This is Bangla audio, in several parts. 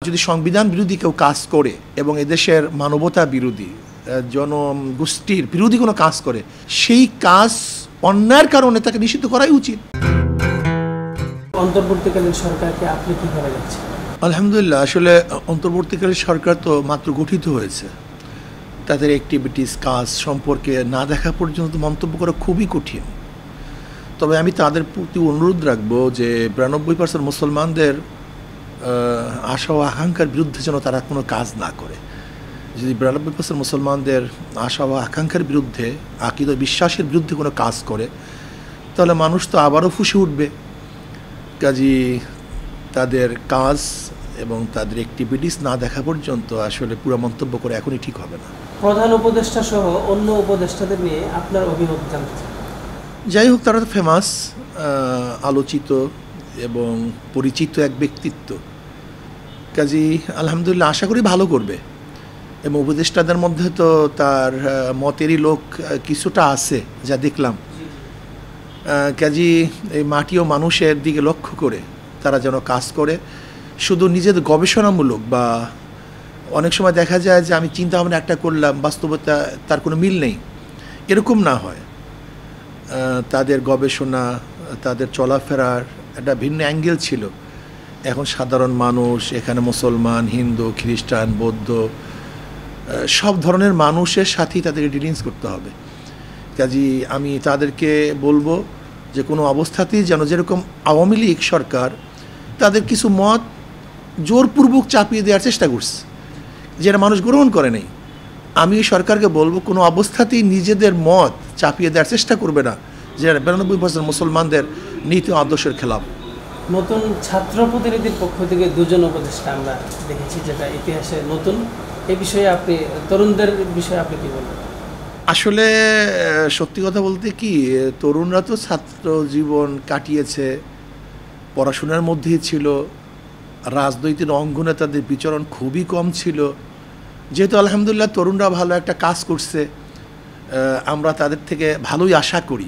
যদি সংবিধান বিরোধী কেউ কাজ করে এবং এদেশের মানবতা বিরোধী জনগোষ্ঠীর বিরোধী কোনো কাজ করে, সেই কাজ অন্যায়ের কারণে তাকে নিষিদ্ধ করাই উচিত। অন্তর্বর্তীকালীন সরকারকে আপনি কিভাবে দেখছেন? আলহামদুলিল্লাহ, আসলে অন্তর্বর্তীকালীন সরকার তো মাত্র গঠিত হয়েছে। তাদের অ্যাক্টিভিটিস কাজ সম্পর্কে না দেখা পর্যন্ত মন্তব্য করা খুবই কঠিন। তবে আমি তাদের প্রতি অনুরোধ রাখবো যে 92% মুসলমানদের আশা ও আকাঙ্ক্ষার বিরুদ্ধে যেন তারা কোনো কাজ না করে। যদি 92% মুসলমানদের আশা ও আকাঙ্ক্ষার বিরুদ্ধে, আকীদা বিশ্বাসের বিরুদ্ধে কোনো কাজ করে, তাহলে মানুষ তো আবারও ফুঁসে উঠবে। কাজী তাদের কাজ এবং তাদের অ্যাক্টিভিটিস না দেখা পর্যন্ত আসলে পুরো মন্তব্য করে এখনই ঠিক হবে না। প্রধান উপদেষ্টা সহ অন্য উপদেষ্টাদের নিয়ে আপনার অভিমত জানতে চাই। যাই হোক, তারা তো ফেমাস, আলোচিত এবং পরিচিত এক ব্যক্তিত্ব। কাজী আলহামদুলিল্লাহ আশা করি ভালো করবে। এবং উপদেষ্টাদের মধ্যে তো তার মতেরই লোক কিছুটা আছে, যা দেখলাম। কাজী এই মাটি ও মানুষের দিকে লক্ষ্য করে তারা যেন কাজ করে, শুধু নিজেদের গবেষণামূলক বা অনেক সময় দেখা যায় যে আমি চিন্তা ভাবনা একটা করলাম, বাস্তবতা তার কোনো মিল নেই, এরকম না হয়। তাদের গবেষণা, তাদের চলাফেরার একটা ভিন্ন অ্যাঙ্গেল ছিল। এখন সাধারণ মানুষ, এখানে মুসলমান, হিন্দু, খ্রিস্টান, বৌদ্ধ, সব ধরনের মানুষের সাথেই তাদেরকে ডিলিংস করতে হবে। কাজী আমি তাদেরকে বলবো যে কোনো অবস্থাতেই যেন, যেরকম আওয়ামী লীগ সরকার তাদের কিছু মত জোরপূর্বক চাপিয়ে দেওয়ার চেষ্টা করছে, যেটা মানুষ গ্রহণ করে নেই, আমি সরকারকে বলবো কোনো অবস্থাতেই নিজেদের মত চাপিয়ে দেওয়ার চেষ্টা করবে না, যেটা 92% মুসলমানদের নীতি আদর্শের খেলাফ। নতুন ছাত্র প্রতিনিধির পক্ষ থেকে দুজন উপদেষ্টা আমরা দেখেছি, যেটা ইতিহাসে নতুন। এই বিষয়ে আপনি, তরুণদের বিষয়ে আপনি কি বলবেন? আসলে সত্যি কথা বলতে কি, তরুণরা তো ছাত্র জীবন কাটিয়েছে, পড়াশোনার মধ্যেই ছিল, রাজনৈতিক অঙ্গনে তাদের বিচরণ খুবই কম ছিল। যেহেতু আলহামদুলিল্লাহ তরুণরা ভালো একটা কাজ করছে, আমরা তাদের থেকে ভালোই আশা করি।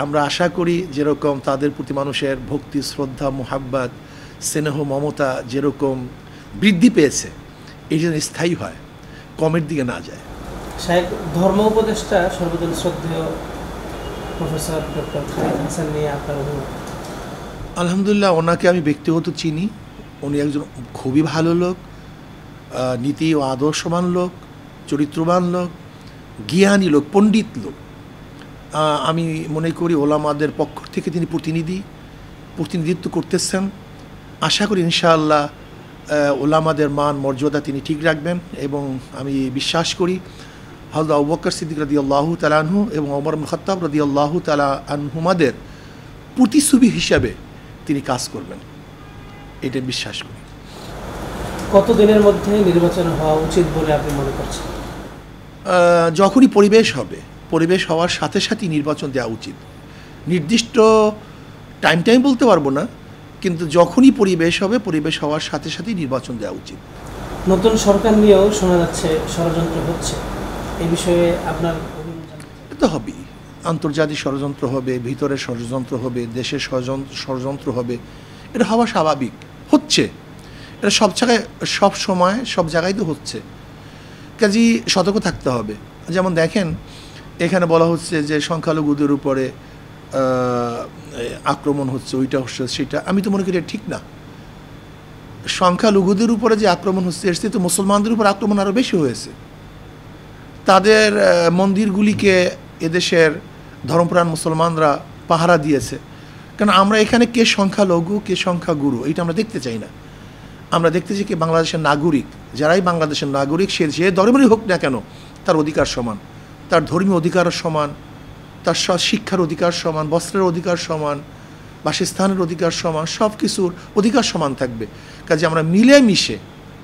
আমরা আশা করি যেরকম তাদের প্রতি মানুষের ভক্তি, শ্রদ্ধা, মোহাব্বত, স্নেহ, মমতা যেরকম বৃদ্ধি পেয়েছে, এই জন্য স্থায়ী হয়, কমের দিকে না যায়। শাহেখ, ধর্ম উপদেষ্টা সর্বজন শ্রদ্ধেয় প্রফেসর ডক্টর খালিদ হাসান নিয়ে আপনার অভিমত? আলহামদুলিল্লাহ, ওনাকে আমি ব্যক্তিগত চিনি। উনি একজন খুবই ভালো লোক, নীতি ও আদর্শবান লোক, চরিত্রবান লোক, জ্ঞানী লোক, পণ্ডিত লোক। আমি মনে করি ওলামাদের পক্ষ থেকে তিনি প্রতিনিধিত্ব করতেছেন। আশা করি ইনশাআল্লাহ ওলামাদের মান মর্যাদা তিনি ঠিক রাখবেন, এবং আমি বিশ্বাস করি হযরত আবু বকর সিদ্দিক রাদিয়াল্লাহু তাআলা আনহু এবং ওমর ইবনে খাত্তাব রাদিয়াল্লাহু তাআলা আনহুমাদের প্রতিছবি হিসাবে তিনি কাজ করবেন, এটা বিশ্বাস করি। কতদিনের মধ্যে নির্বাচন হওয়া উচিত বলে আপনি মনে করছেন? যখনই পরিবেশ হওয়ার সাথে সাথেই নির্বাচন দেওয়া উচিত। নির্দিষ্ট টাইম বলতে পারবো না, কিন্তু যখনই পরিবেশ হওয়ার সাথে সাথেই নির্বাচন দেওয়া উচিত। নতুন সরকার নিয়েও শোনা যাচ্ছে ষড়যন্ত্র হচ্ছে, এই বিষয়ে আপনার এটা হবেই। আন্তর্জাতিক ষড়যন্ত্র হবে, ভিতরের ষড়যন্ত্র হবে, দেশের ষড়যন্ত্র হবে, এটা হওয়া স্বাভাবিক, হচ্ছে। এটা সব জায়গায়, সব সময়, সব জায়গায় তো হচ্ছে। কাজেই সতর্ক থাকতে হবে। যেমন দেখেন, এখানে বলা হচ্ছে যে সংখ্যালঘুদের উপরে আক্রমণ হচ্ছে, ওইটা হচ্ছে, সেটা আমি তো মনে করি ঠিক না। সংখ্যালঘুদের উপরে যে আক্রমণ হচ্ছে, এর চেয়ে তো মুসলমানদের উপর আক্রমণ আরও বেশি হয়েছে। তাদের মন্দিরগুলিকে এদেশের ধর্মপ্রাণ মুসলমানরা পাহারা দিয়েছে। কারণ আমরা এখানে কে সংখ্যালঘু, কে সংখ্যাগুরু, এইটা আমরা দেখতে চাই না। আমরা দেখতে চাই কি বাংলাদেশের নাগরিক, যারাই বাংলাদেশের নাগরিক, সে যে ধর্মেরই হোক না কেন, তার অধিকার সমান, তার ধর্মীয় অধিকার সমান, তার শিক্ষার অধিকার সমান, বস্ত্রের অধিকার সমান, বাসস্থানের অধিকার সমান, সব কিছুর অধিকার সমান থাকবে। কাজে আমরা মিলেমিশে,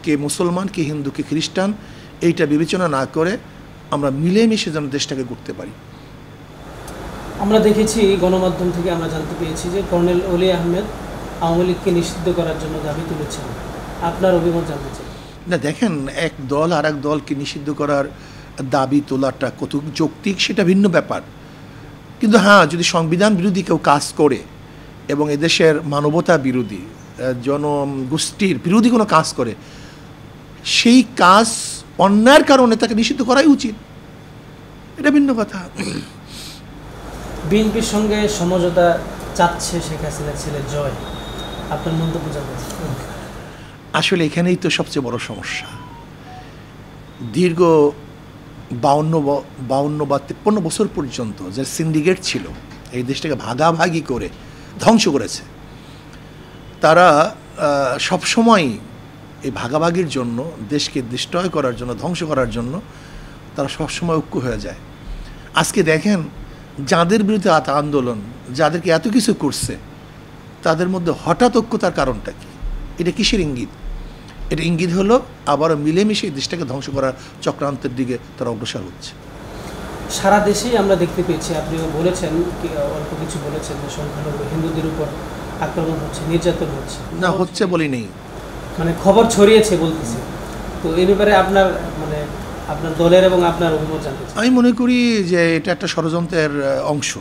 কে মুসলমান, কে হিন্দু, কে খ্রিস্টান, এইটা বিবেচনা না করে আমরা মিলেমিশে যেন দেশটাকে করতে পারি। আমরা দেখেছি, গণমাধ্যম থেকে আমরা জানতে পেরেছি যে কর্নেল অলি আহমেদ আওয়ামী লীগকে নিষিদ্ধ করার জন্য দাবি তুলেছেন, আপনার অভিমত জানতে চাই। না, দেখেন, এক দল আর এক দলকে নিষিদ্ধ করার দাবি তোলাটা কত যৌক্তিক সেটা ভিন্ন ব্যাপার। কিন্তু হ্যাঁ, যদি সংবিধান বিরোধী কেউ কাজ করে এবং এদেশের মানবতা বিরোধী জনগোষ্ঠীর বিরোধী কোনো কাজ করে, সেই কাজ অন্যায়ের কারণে তাকে নিষিদ্ধ করাই উচিত, এটা ভিন্ন কথা। বিএনপির সঙ্গে সমঝোতা চাচ্ছে শেখ হাসিনার ছেলে জয়, আপনার মন্তব্য জানতে চাই। আসলে এখানেই তো সবচেয়ে বড় সমস্যা। দীর্ঘ 52 বা 53 বছর পর্যন্ত যে সিন্ডিকেট ছিল এই দেশটাকে ভাগাভাগি করে ধ্বংস করেছে, তারা সবসময় এই ভাগাভাগির জন্য, দেশকে ডিস্ট্রয় করার জন্য, ধ্বংস করার জন্য তারা সবসময় ঐক্য হয়ে যায়। আজকে দেখেন যাদের বিরুদ্ধে আন্দোলন, যাদেরকে এত কিছু করছে, তাদের মধ্যে হঠাৎ ঐক্যতার কারণটা কি? এটা কিসের ইঙ্গিত? এটা ইঙ্গিত হলো আবারও মিলেমিশে এই দেশটাকে ধ্বংস করার চক্রান্তের দিকে তারা অগ্রসর হচ্ছে। সারা দেশেই আমরা দেখতে পেয়েছি, আপনিও বলেছেন, অল্প কিছু বলেছেন, যে সংখ্যালঘু হিন্দুদের উপর আক্রমণ হচ্ছে, নির্যাতন হচ্ছে। না, হচ্ছে বলি নেই, মানে খবর ছড়িয়েছে বলতেছে। তো এই ব্যাপারে আপনার দলের এবং আপনার অভিমত জানতে চাই। আমি মনে করি যে এটা একটা ষড়যন্ত্রের অংশ।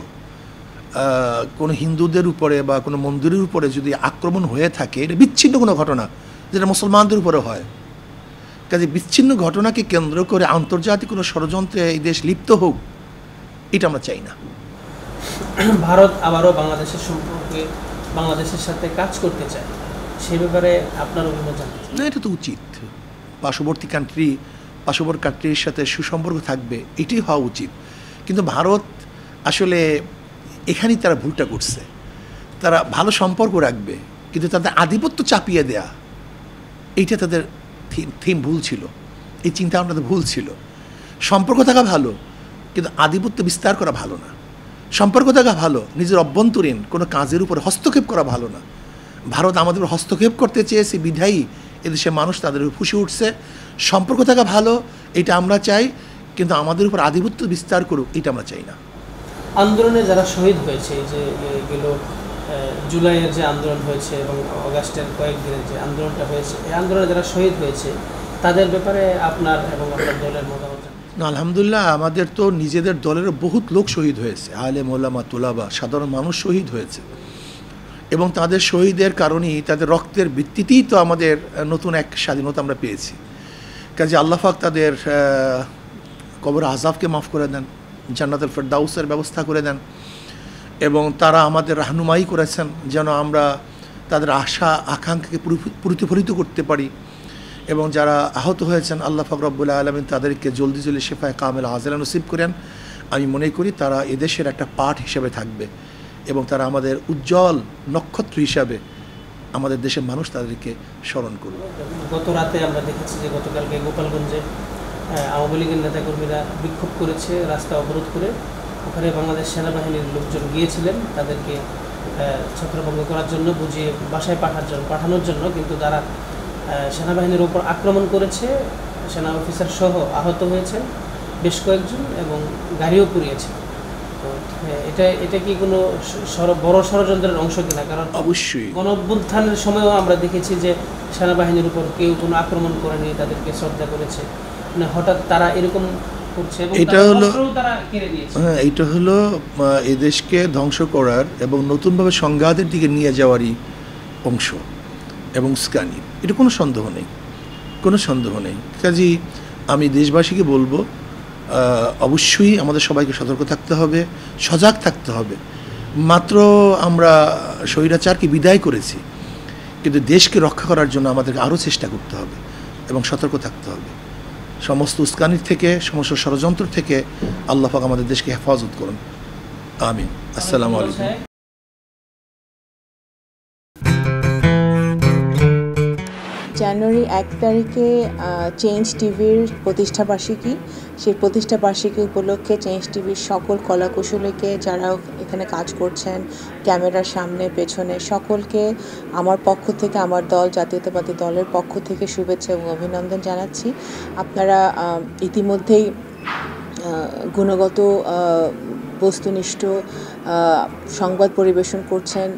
কোনো হিন্দুদের উপরে বা কোনো মন্দিরের উপরে যদি আক্রমণ হয়ে থাকে, এটা বিচ্ছিন্ন কোনো ঘটনা, যেটা মুসলমানদের উপরে হয়। কাজে বিচ্ছিন্ন ঘটনাকে কেন্দ্র করে আন্তর্জাতিক কোনো ষড়যন্ত্রে এই দেশ লিপ্ত হোক, এটা আমরা চাই না। ভারত আবারও বাংলাদেশের সম্পর্কে, বাংলাদেশের সাথে কাজ করতে চায়, সে ব্যাপারে আপনার অভিমত জানতে চাই। না, এটা তো উচিত। পার্শ্ববর্তী কান্ট্রির সাথে সুসম্পর্ক থাকবে, এটাই হওয়া উচিত। কিন্তু ভারত আসলে এখানেই তারা ভুলটা করছে। তারা ভালো সম্পর্ক রাখবে, কিন্তু তাদের আধিপত্য চাপিয়ে দেয়া, এইটা তাদের থিম ভুল ছিল, এই চিন্তা ভাবনাতে ভুল ছিল। সম্পর্ক থাকা ভালো, কিন্তু আধিপত্য বিস্তার করা ভালো না। সম্পর্ক থাকা ভালো, নিজের অভ্যন্তরীণ কোনো কাজের উপর হস্তক্ষেপ করা ভালো না। ভারত আমাদের উপর হস্তক্ষেপ করতে চেয়েছে বিধায়ী এদেশের মানুষ তাদের উপর ফুঁসে উঠছে। সম্পর্ক থাকা ভালো, এটা আমরা চাই, কিন্তু আমাদের উপর আধিপত্য বিস্তার করুক, এটা আমরা চাই না। আন্দোলনে যারা শহীদ হয়েছে, যে গেল জুলাইয়ের যে আন্দোলন হয়েছে এবং অগাস্টের কয়েকদিনের যে আন্দোলনটা হয়েছে, এই আন্দোলনে যারা শহীদ হয়েছে তাদের ব্যাপারে আপনার এবং আপনার দলের মতামত। আলহামদুলিল্লাহ, আমাদের তো নিজেদের দলের বহুত লোক শহীদ হয়েছে, আলেম ওলামা তুলাবা, সাধারণ মানুষ শহীদ হয়েছে, এবং তাদের শহীদের কারণেই, তাদের রক্তের ভিত্তিতেই তো আমাদের নতুন এক স্বাধীনতা আমরা পেয়েছি। কাজে আল্লাহ পাক তাদের কবর আযাবকে মাফ করে দেন, জান্নাতুল ফেরদাউসের ব্যবস্থা করে দেন, এবং তারা আমাদের রাহনুমাই করেছেন যেন আমরা তাদের আশা আকাঙ্ক্ষাকে প্রতিফলিত করতে পারি। এবং যারা আহত হয়েছেন, আল্লাহ পাক রব্বুল আলামিন তাদেরকে জলদি শেফায়ে কামেল আজেলা নসিব করেন। আমি মনে করি তারা এদেশের একটা পাঠ হিসেবে থাকবে, এবং তারা আমাদের উজ্জ্বল নক্ষত্র হিসাবে আমাদের দেশের মানুষ তাদেরকে স্মরণ করবে। গত রাতে আমরা দেখেছি যে গতকালকে গোপালগঞ্জে আওয়ামী লীগের নেতাকর্মীরা বিক্ষোভ করেছে, রাস্তা অবরোধ করে। ওখানে বাংলাদেশ সেনাবাহিনীর লোকজন গিয়েছিলেন তাদেরকে ছত্রভঙ্গ করার জন্য, বুঝিয়ে বাসায় পাঠানোর জন্য, কিন্তু তারা সেনাবাহিনীর ওপর আক্রমণ করেছে, সেনা অফিসার সহ আহত হয়েছেন বেশ কয়েকজন, এবং গাড়িও পুড়িয়েছে। তো এটা কি কোনো বড় ষড়যন্ত্রের অংশ কিনা? কারণ অবশ্যই গণঅভ্যুত্থানের সময়ও আমরা দেখেছি যে সেনাবাহিনীর উপর কেউ কোনো আক্রমণ করেনি, তাদেরকে শ্রদ্ধা করেছে। মানে হঠাৎ তারা এরকম করছে, এবং এটা হলো, তারা কেড়ে নিয়েছে। হ্যাঁ, এটা হলো এদেশকে ধ্বংস করার এবং নতুনভাবে সংঘাতের দিকে নিয়ে যাওয়ারই অংশ এবং স্কানি, এটা কোনো সন্দেহ নেই। কাজেই আমি দেশবাসীকে বলবো, অবশ্যই আমাদের সবাইকে সতর্ক থাকতে হবে, সজাগ থাকতে হবে। মাত্র আমরা স্বৈরাচারকে বিদায় করেছি, কিন্তু দেশকে রক্ষা করার জন্য আমাদেরকে আরও চেষ্টা করতে হবে এবং সতর্ক থাকতে হবে। সমস্ত উস্কানির থেকে, সমস্ত ষড়যন্ত্র থেকে আল্লাহ পাক আমাদের দেশকে হেফাজত করুন। আমিন। আসসালামু আলাইকুম। জানুয়ারি 1 তারিখে চেঞ্জ টিভির প্রতিষ্ঠাবার্ষিকী। সেই প্রতিষ্ঠাবার্ষিকী উপলক্ষে চেঞ্জ টিভির সকল কলাকুশলীকে, যারা এখানে কাজ করছেন ক্যামেরার সামনে পেছনে, সকলকে আমার পক্ষ থেকে, আমার দল জাতীয়তাবাদী দলের পক্ষ থেকে শুভেচ্ছা এবং অভিনন্দন জানাচ্ছি। আপনারা ইতিমধ্যেই গুণগত বস্তুনিষ্ঠ সংবাদ পরিবেশন করছেন,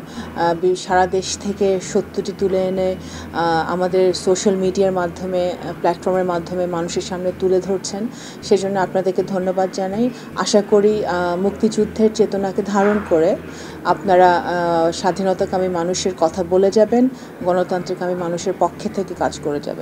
সারা দেশ থেকে সত্যটি তুলে এনে আমাদের সোশ্যাল মিডিয়ার মাধ্যমে, প্ল্যাটফর্মের মাধ্যমে মানুষের সামনে তুলে ধরছেন। সেজন্য আপনাদেরকে ধন্যবাদ জানাই। আশা করি মুক্তিযুদ্ধের চেতনাকে ধারণ করে আপনারা স্বাধীনতাকামী মানুষের কথা বলে যাবেন, গণতান্ত্রিকামী মানুষের পক্ষে থেকে কাজ করে যাবেন।